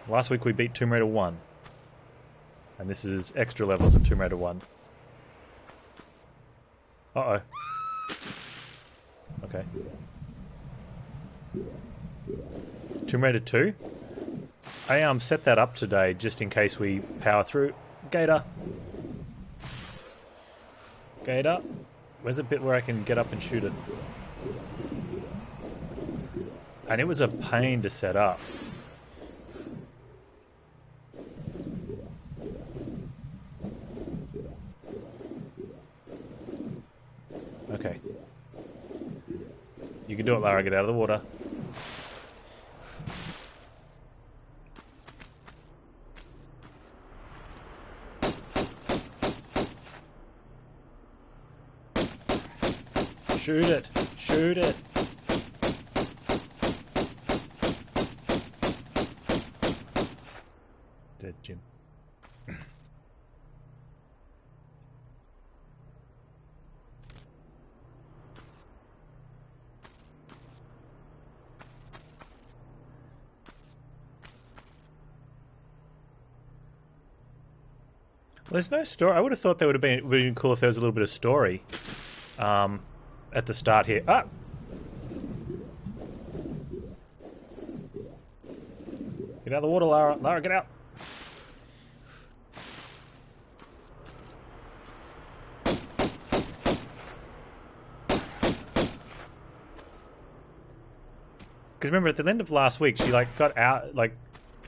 Last week we beat Tomb Raider 1. And this is extra levels of Tomb Raider 1. Uh-oh. Okay. Tomb Raider 2? I set that up today just in case we power through. Gator! Gator? Where's the bit where I can get up and shoot it? And it was a pain to set up. Okay. You can do it, Lara. Get out of the water. Shoot it! Shoot it! Dead Jim. Well, there's no story. I would have thought there would have been cool if there was a little bit of story at the start here. Ah! Get out of the water, Lara. Lara, get out! Because remember, at the end of last week, she got out,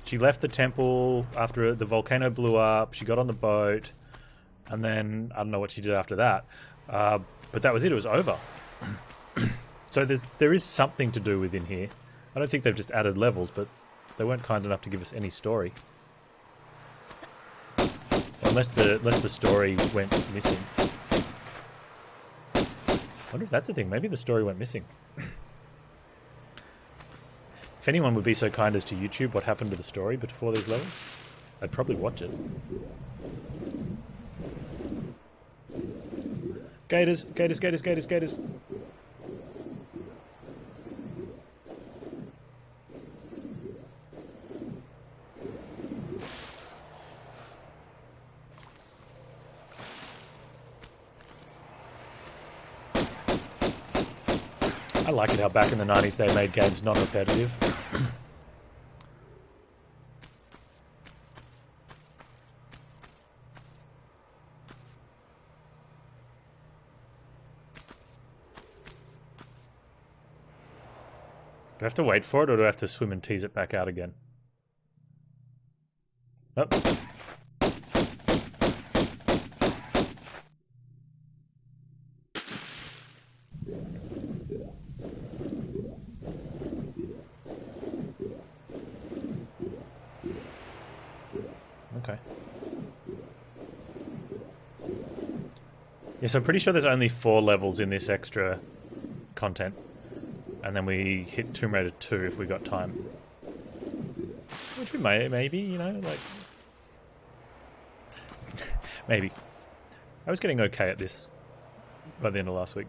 she left the temple after the volcano blew up. She got on the boat, and then I don't know what she did after that. But that was it. It was over. So there is something to do within here. I don't think they've just added levels, but they weren't kind enough to give us any story. Unless the story went missing. I wonder if that's the thing. Maybe the story went missing. If anyone would be so kind as to YouTube what happened to the story before these levels, I'd probably watch it. Gators, gators, gators, gators, gators. I like it how back in the 90s they made games non-repetitive. Do I have to wait for it, or do I have to swim and tease it back out again? Nope. Okay. Yeah, so I'm pretty sure there's only 4 levels in this extra content. And then we hit Tomb Raider 2 if we got time. Which we may, maybe, you know, like... maybe. I was getting okay at this by the end of last week.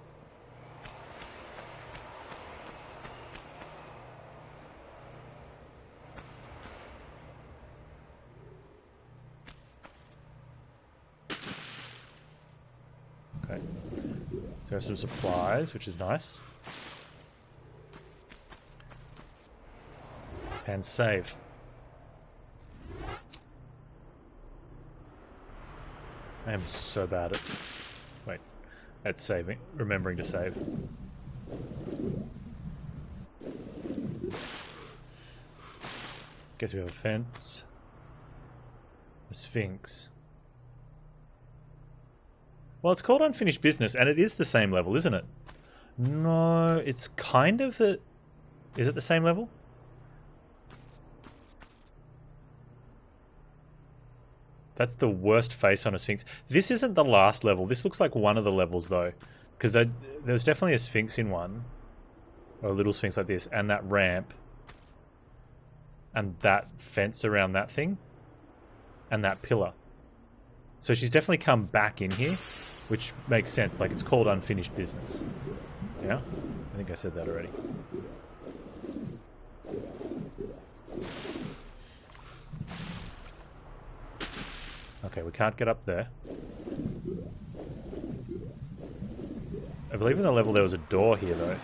Okay. So there are some supplies, which is nice. And save. I am so bad at... wait. At saving. Remembering to save. Guess we have a fence. A Sphinx. Well, it's called Unfinished Business, and it is the same level, isn't it? No, it's kind of the... is it the same level? That's the worst face on a Sphinx. This isn't the last level. This looks like one of the levels, though. Because there's definitely a Sphinx in one. Or a little Sphinx like this. And that ramp. And that fence around that thing. And that pillar. So she's definitely come back in here. Which makes sense. Like, it's called Unfinished Business. Yeah? I think I said that already. Okay, we can't get up there. I believe in the level there was a door here, though.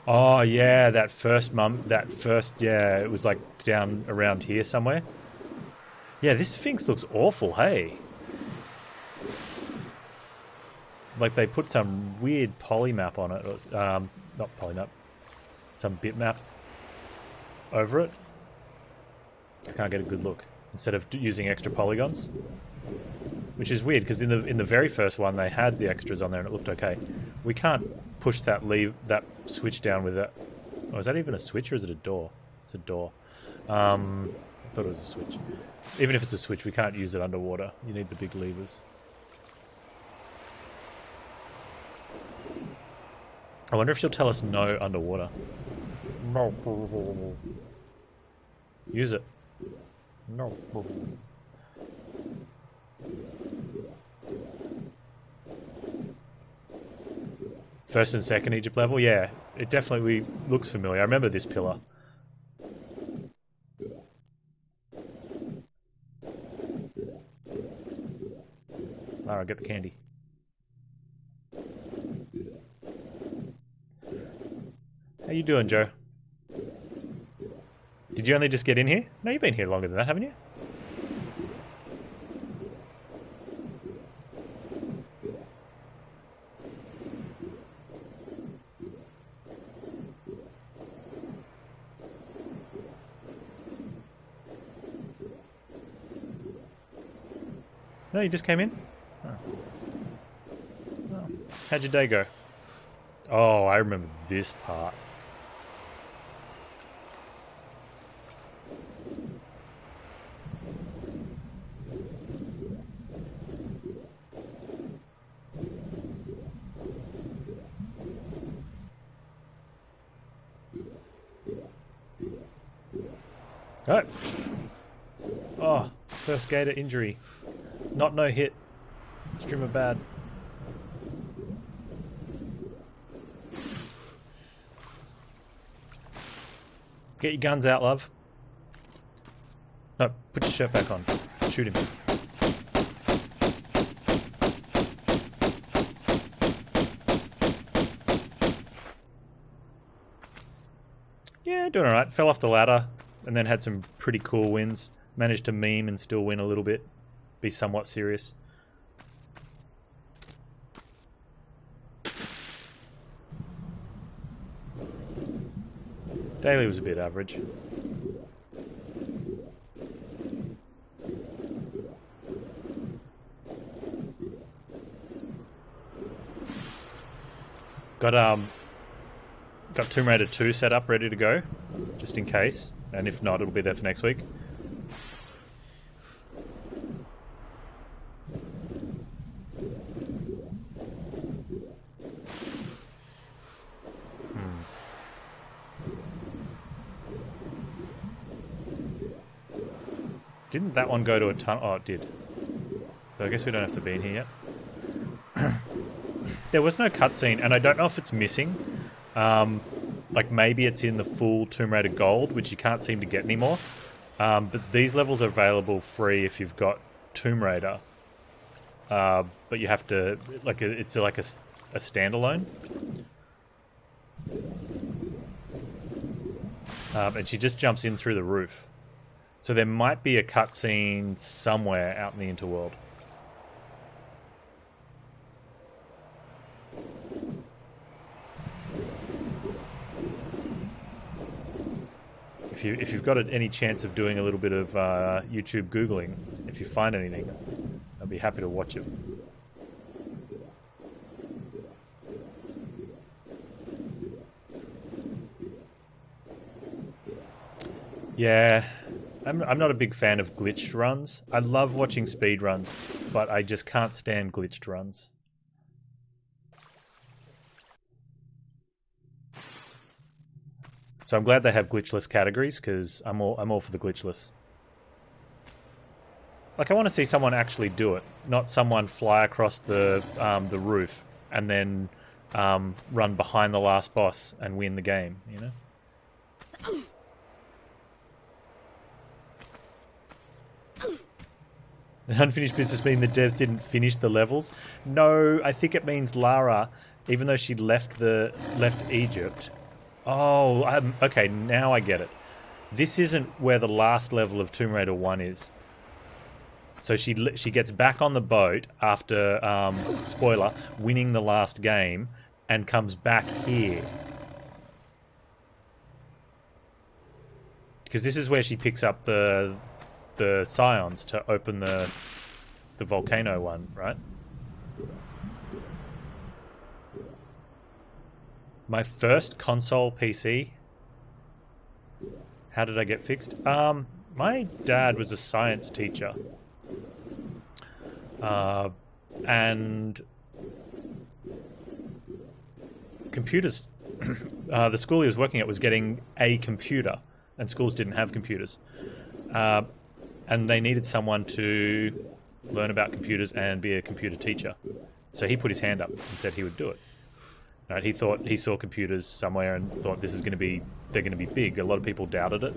Oh, yeah, that first, yeah, it was like down around here somewhere. Yeah, this Sphinx looks awful, hey? Like they put some weird polymap on it. Or, not polymap. Some bitmap over it. I can't get a good look. Instead of using extra polygons. Which is weird, because in the very first one they had the extras on there and it looked okay. We can't push that switch down with that. Oh, is that even a switch or is it a door? It's a door. I thought it was a switch. Even if it's a switch, we can't use it underwater. You need the big levers. I wonder if she'll tell us no underwater. No. Use it. No. First and second Egypt level? Yeah, it definitely looks familiar. I remember this pillar. Lara, get the candy. How you doing, Joe? Did you only just get in here? No, you've been here longer than that, haven't you? No, you just came in? Oh. Oh. How'd your day go? Oh, I remember this part. Oh. Oh, first gator injury. Not no hit. Streamer bad. Get your guns out, love. No, put your shirt back on. Shoot him. Yeah, doing alright. Fell off the ladder and then had some pretty cool wins. Managed to meme and still win a little bit. Be somewhat serious. Daily was a bit average. Got Tomb Raider 2 set up, ready to go, just in case. And if not, it'll be there for next week. Didn't that one go to a tunnel? Oh, it did. So I guess we don't have to be in here yet. There was no cutscene, and I don't know if it's missing. Like maybe it's in the full Tomb Raider Gold, which you can't seem to get anymore. But these levels are available free if you've got Tomb Raider. But you have to, like, it's like a standalone. And she just jumps in through the roof. So there might be a cutscene somewhere out in the interworld. If you've got any chance of doing a little bit of YouTube Googling, if you find anything, I'd be happy to watch it. Yeah, I'm not a big fan of glitched runs. I love watching speed runs, but I just can't stand glitched runs. So I'm glad they have glitchless categories, because I'm all for the glitchless. Like, I want to see someone actually do it, not someone fly across the roof and then run behind the last boss and win the game, you know? Unfinished business mean the devs didn't finish the levels? No, I think it means Lara, even though she'd left Egypt. Oh, okay, now I get it. This isn't where the last level of Tomb Raider 1 is. So she gets back on the boat after, spoiler, winning the last game, and comes back here. Because this is where she picks up the Scions to open the volcano one, right? My first console PC. How did I get fixed? My dad was a science teacher. And computers, the school he was working at was getting a computer, and schools didn't have computers. And they needed someone to learn about computers and be a computer teacher. So he put his hand up and said he would do it. Right? He saw computers somewhere and thought they're going to be big. A lot of people doubted it.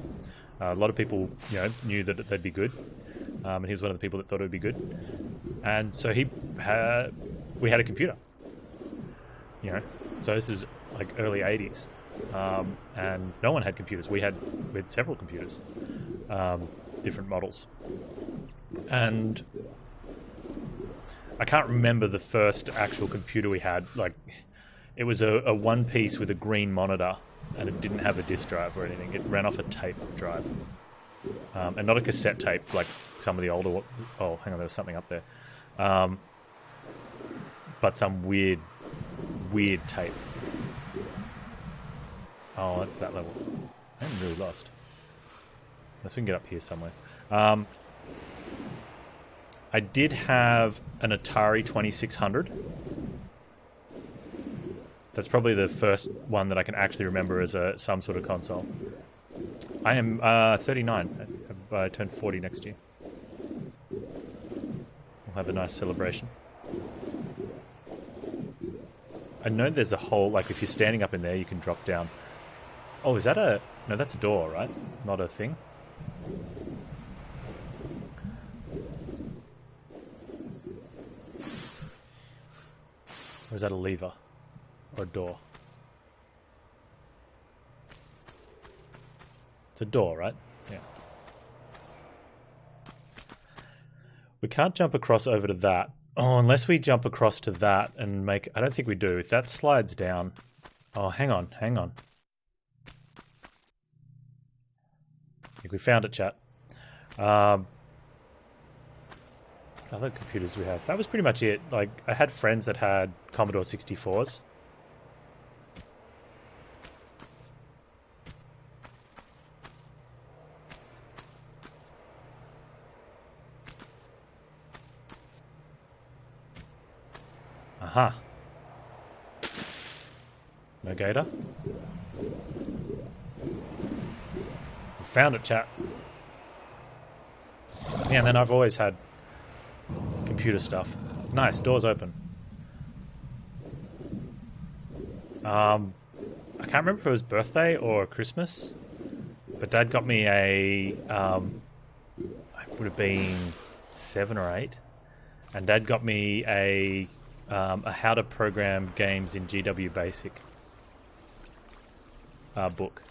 A lot of people, knew that they'd be good. And he was one of the people that thought it would be good. And so we had a computer. So this is like early 80s. And no one had computers. We had several computers. Different models. And I can't remember the first actual computer we had. Like, it was a one piece with a green monitor, and it didn't have a disk drive or anything. It ran off a tape drive, and not a cassette tape like some of the older. Oh, hang on, there was something up there, but some weird tape. Oh, that's that level. I'm really lost. Unless we can get up here somewhere. I did have an Atari 2600. That's probably the first one that I can actually remember as some sort of console. I am 39. I turn 40 next year. We'll have a nice celebration. I know there's a hole, like if you're standing up in there, you can drop down. Oh, is that no, that's a door, right? Not a thing? Or is that a lever? Or a door? It's a door, right? Yeah. We can't jump across over to that. Oh, unless we jump across to that and make... I don't think we do. If that slides down... Oh, hang on. I think we found it, chat. Other computers we have. That was pretty much it. Like, I had friends that had Commodore 64s. Aha. No gator. We found it, chat. Yeah, and then I've always had computer stuff. Nice, doors open. I can't remember if it was birthday or Christmas, but Dad got me I would have been 7 or 8, and Dad got me a how to program games in GW Basic book.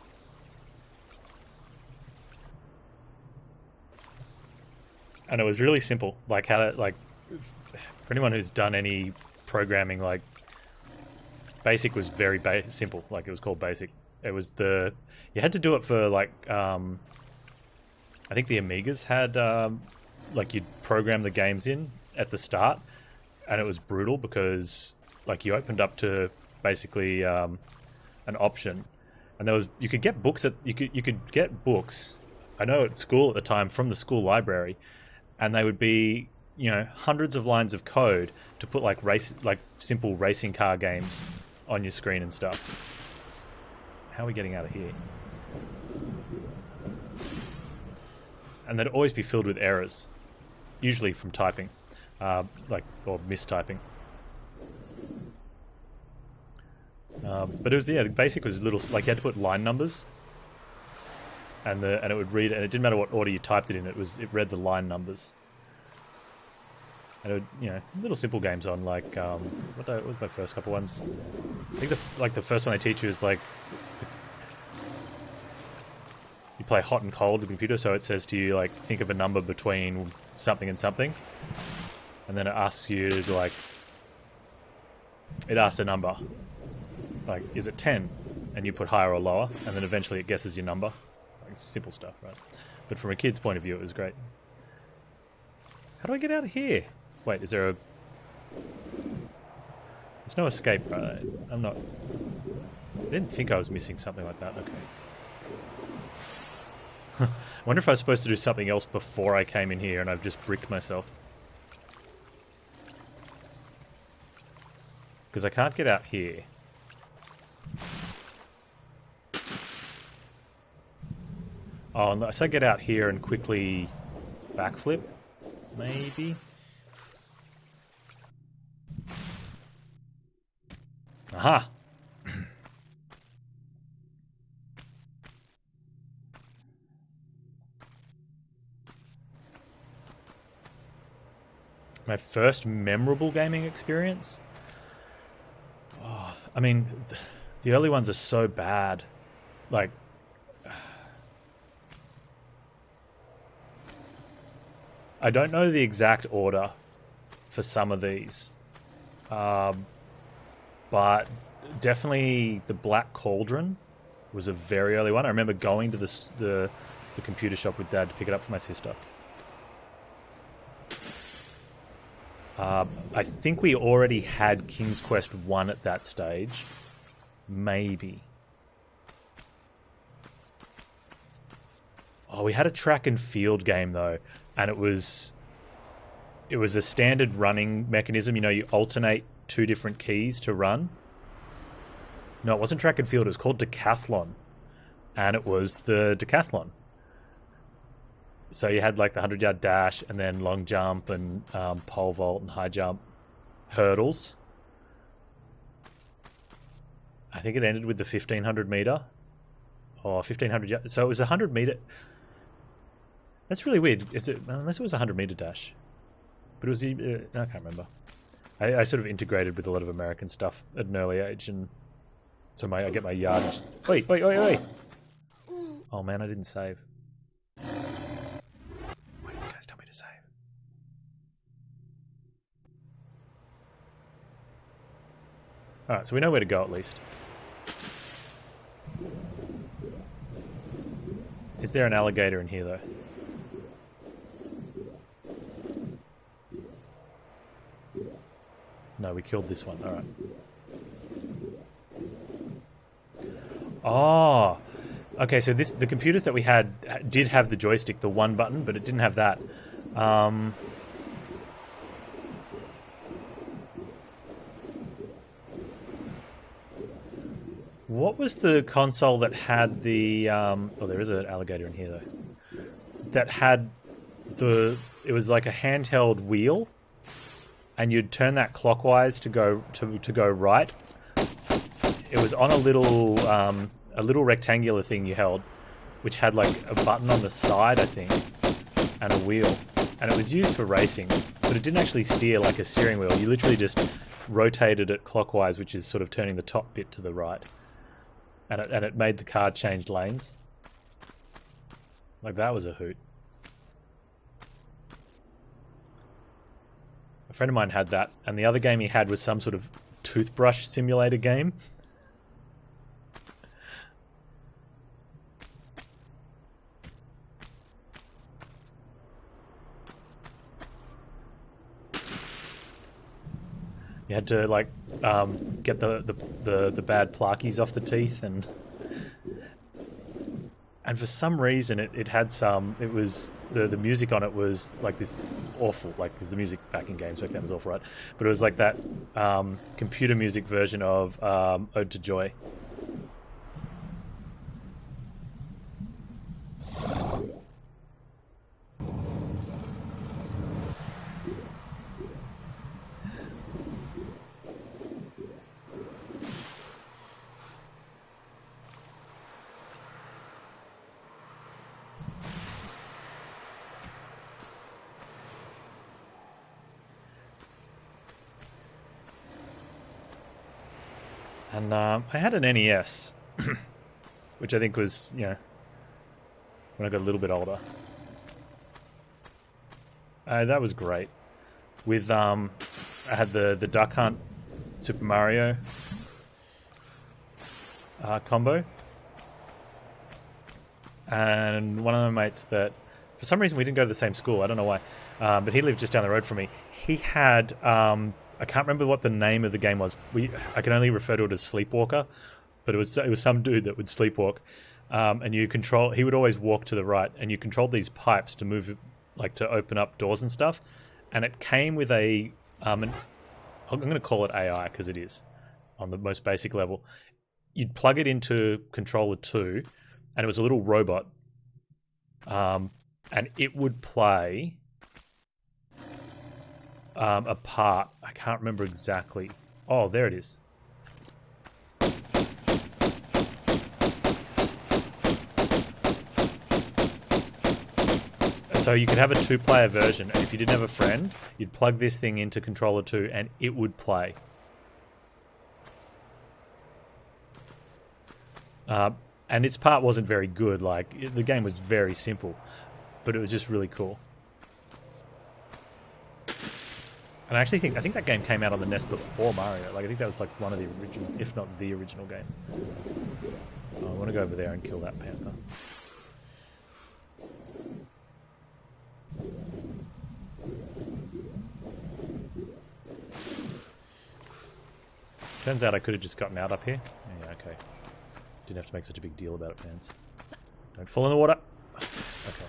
And it was really simple, like how to, like, for anyone who's done any programming, like, Basic was very simple. Like, it was called Basic. It was you had to do it for, like, I think the Amigas had, like, you'd program the games in at the start, and it was brutal because, like, you opened up to basically an option, and you could get books you could get books, I know at school at the time, from the school library, and they would be, hundreds of lines of code to put like simple racing car games on your screen and stuff. How are we getting out of here? And they'd always be filled with errors, usually from typing, or mistyping. But it was, the Basic was little, like, you had to put line numbers, and it would read, and it didn't matter what order you typed it in. It read the line numbers. And little simple games on like what was my first couple ones? I think the first one they teach you is like you play hot and cold with the computer, so it says to you like think of a number between something and something, and then it asks you to like it asks a number like is it 10, and you put higher or lower, and then eventually it guesses your number. Like simple stuff, right? But from a kid's point of view, it was great. How do I get out of here? Wait, is there a... There's no escape, right? I'm not... I didn't think I was missing something like that. Okay. I wonder if I was supposed to do something else before I came in here and I've just bricked myself. Because I can't get out here. Oh, unless I get out here and quickly backflip, maybe? Aha! My first memorable gaming experience? Oh, I mean, the early ones are so bad. Like... I don't know the exact order for some of these. But definitely the Black Cauldron was a very early one. I remember going to the computer shop with Dad to pick it up for my sister. I think we already had King's Quest 1 at that stage. Maybe. Oh, we had a track and field game though, and it was a standard running mechanism. You know, you alternate 2 different keys to run. No, it wasn't track and field. It was called Decathlon, and it was the Decathlon. So you had like the 100-yard dash, and then long jump, and pole vault, and high jump, hurdles. I think it ended with the 1500 meter, or 1500 yard. So it was a 100 meter. That's really weird. Is it? Unless it was a 100 meter dash, but it was. I can't remember. I sort of integrated with a lot of American stuff at an early age, and so I get my yardage. Wait! Oh man, I didn't save. Why didn't you guys tell me to save? Alright, so we know where to go at least. Is there an alligator in here though? No, we killed this one. Alright. Oh! Okay, so the computers that we had did have the joystick, the one button, but it didn't have that. What was the console that had the... oh, there is an alligator in here, though. That had the... It was like a handheld wheel, and you'd turn that clockwise to go right. It was on a little rectangular thing you held, which had like a button on the side, I think, and a wheel. And it was used for racing, but it didn't actually steer like a steering wheel. You literally just rotated it clockwise, which is sort of turning the top bit to the right. And it made the car change lanes. Like, that was a hoot. A friend of mine had that, and the other game he had was some sort of toothbrush simulator game. You had to like get the bad plakies off the teeth, and for some reason it had some. It was the music on it was like this awful, like because the music back in games back then was awful, right? But it was like that computer music version of Ode to Joy. And I had an NES, which I think was, you know, when I got a little bit older. That was great. With I had the Duck Hunt Super Mario combo, and one of my mates that, for some reason, we didn't go to the same school. I don't know why, but he lived just down the road from me. He had I can't remember what the name of the game was. I can only refer to it as Sleepwalker, but it was some dude that would sleepwalk, and you control. He would always walk to the right, and you controlled these pipes to move, like to open up doors and stuff. And it came with I'm going to call it AI because it is on the most basic level. You'd plug it into controller 2, and it was a little robot, and it would play a part. I can't remember exactly. Oh, there it is. So you could have a 2-player version, and if you didn't have a friend, you'd plug this thing into controller 2, and it would play. And its part wasn't very good. Like, the game was very simple, but it was just really cool. And I think that game came out on the NES before Mario. Like, I think that was like one of the original, if not the original game. Oh, I want to go over there and kill that panther. Turns out I could have just gotten out up here. Yeah, okay. Didn't have to make such a big deal about it, Panz. Don't fall in the water. Okay.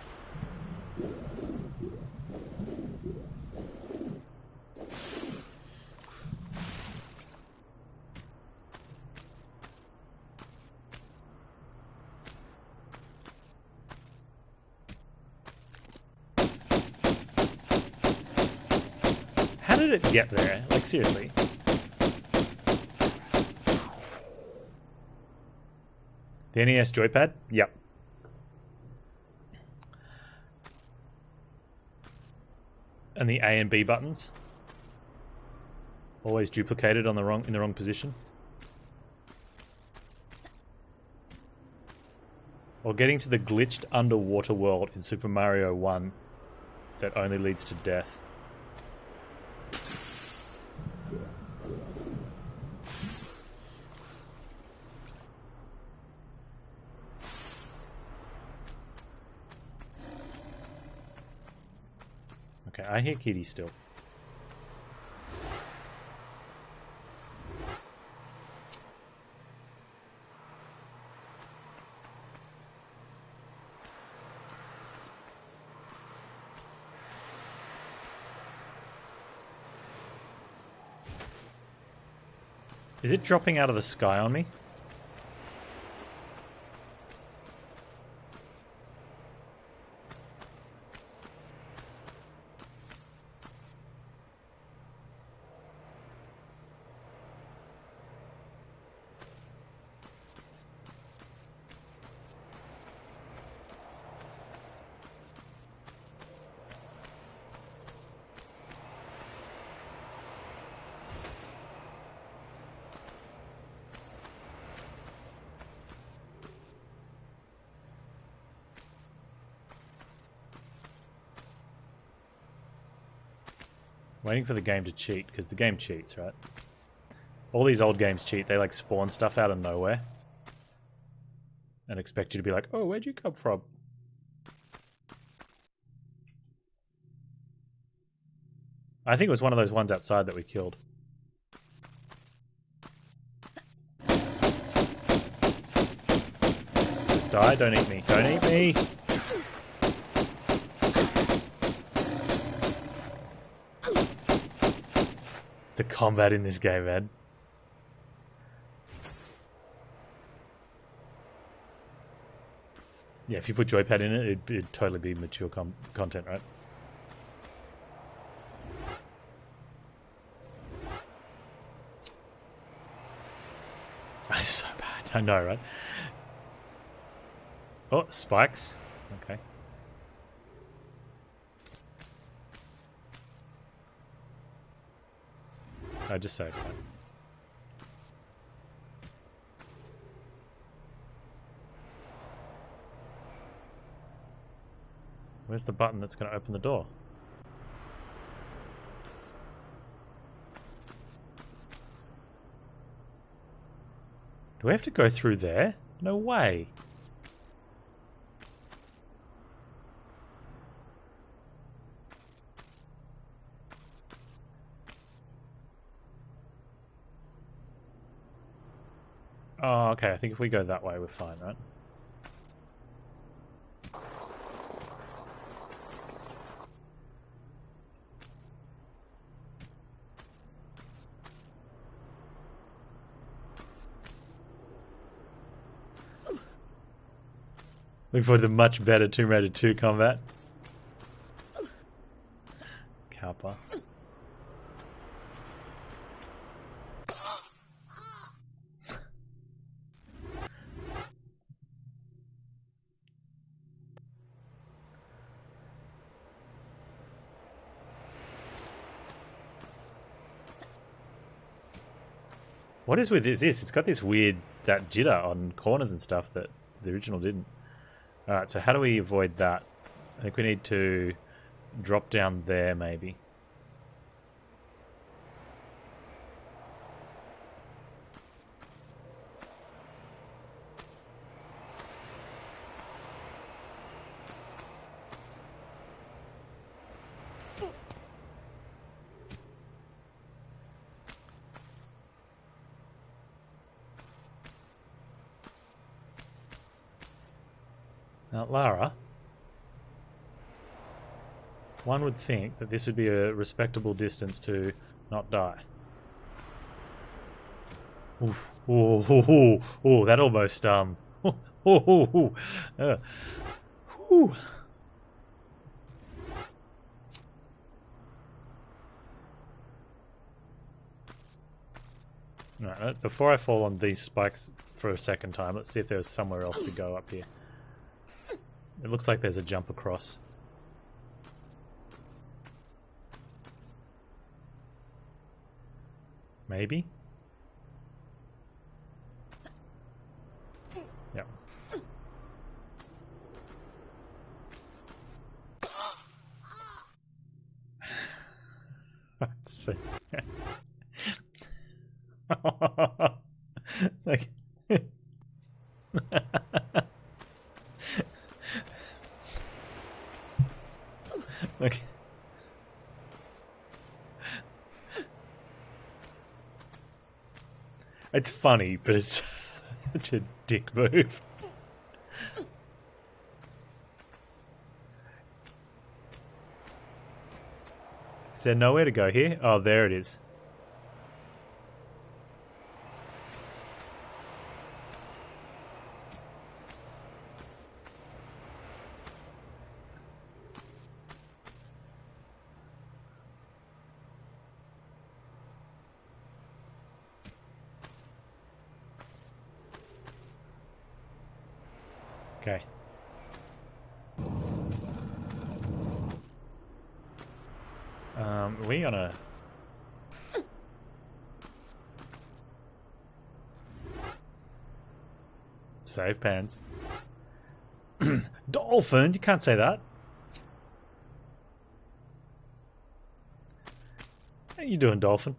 How did it get there? Like, seriously. The NES joypad? Yep. And the A and B buttons? Always duplicated on in the wrong position. Or getting to the glitched underwater world in Super Mario 1 that only leads to death. Okay, I hear Kitty still. Is it dropping out of the sky on me? Waiting for the game to cheat, because the game cheats, right? All these old games cheat. They like spawn stuff out of nowhere and expect you to be like, oh, where'd you come from? I think it was one of those ones outside that we killed. Just die, don't eat me. Don't eat me! The combat in this game, man. Yeah, if you put joypad in it, it'd totally be mature content, right? It's so bad. I know, right? Oh, spikes. Okay. I just saved that. Where's the button that's going to open the door? Do we have to go through there? No way. Oh, okay. I think if we go that way, we're fine, right? Looking forward to much better Tomb Raider 2 combat. Kappa. What is with this? It's got this weird, that jitter on corners and stuff that the original didn't. Alright, so how do we avoid that? I think we need to drop down there, maybe. Now, Lara, one would think that this would be a respectable distance to not die. Oof. Oh, oh, oh, oh, that almost, oh, oh, oh, oh. Whew. Right, before I fall on these spikes for a second time, let's see if there's somewhere else to go up here. It looks like there's a jump across. Maybe? Yep. Let's see. Like Look. It's funny, but it's such a dick move. Is there nowhere to go here? Oh, there it is. Okay. Are we on a... Save Panz. Dolphin? You can't say that. How you doing, Dolphin?